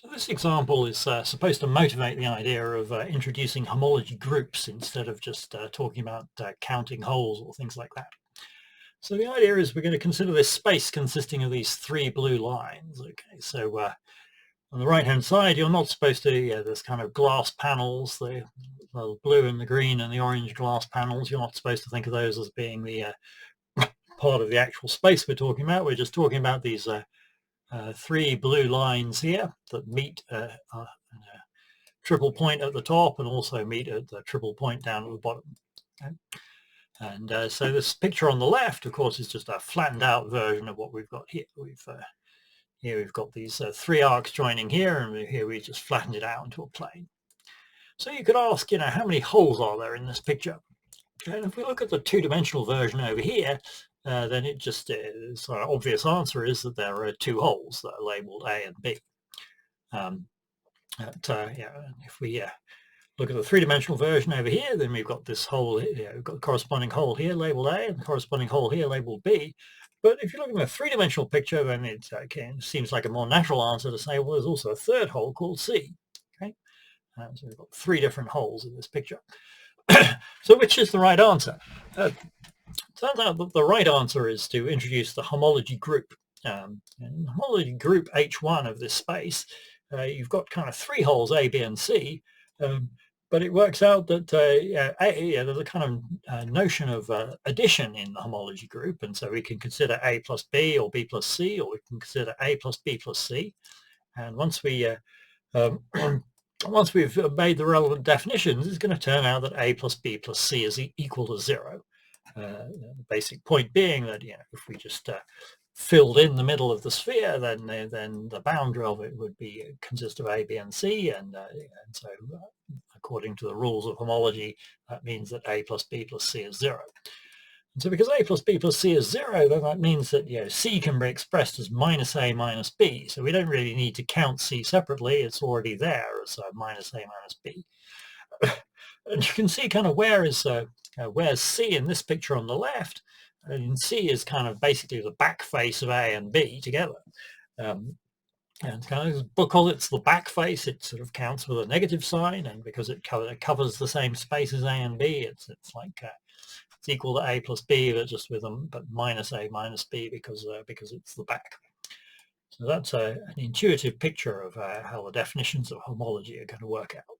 So this example is supposed to motivate the idea of introducing homology groups instead of just talking about counting holes or things like that. So the idea is we're going to consider this space consisting of these three blue lines. Okay, so on the right-hand side, you're not supposed to, there's kind of glass panels, the blue and the green and the orange glass panels. You're not supposed to think of those as being the part of the actual space we're talking about. We're just talking about these three blue lines here that meet a triple point at the top and also meet at the triple point down at the bottom. Okay? And so this picture on the left, of course, is just a flattened out version of what we've got here. Here we've got these three arcs joining here, and here we just flattened it out into a plane. So you could ask, how many holes are there in this picture? And if we look at the two-dimensional version over here, then it just is, our obvious answer is that there are two holes that are labeled A and B. If we look at the three-dimensional version over here, then we've got this hole, we've got the corresponding hole here labeled A and the corresponding hole here labeled B. But if you look at a three-dimensional picture, then it seems like a more natural answer to say, well, there's also a third hole called C. Okay, so we've got three different holes in this picture. So which is the right answer? Turns out that the right answer is to introduce the homology group. In the homology group H1 of this space, you've got kind of three holes, A, B, and C, but it works out that there's a kind of notion of addition in the homology group, and so we can consider A plus B or B plus C, or we can consider A plus B plus C. And once we once we've made the relevant definitions, it's going to turn out that A plus B plus C is equal to 0. The basic point being that if we just filled in the middle of the sphere, then the boundary of it would consist of A, B, and C, and so according to the rules of homology, that means that A plus B plus C is 0. And so because A plus B plus C is 0, then that means that C can be expressed as minus A minus B. So we don't really need to count C separately. It's already there as minus A minus B. And you can see kind of where's C in this picture on the left. And C is kind of basically the back face of A and B together. And kind of because it's the back face, it sort of counts with a negative sign, and because it covers the same space as A and B, it's like it's equal to A plus B, but just with but minus A minus B because it's the back. So that's an intuitive picture of how the definitions of homology are going to work out.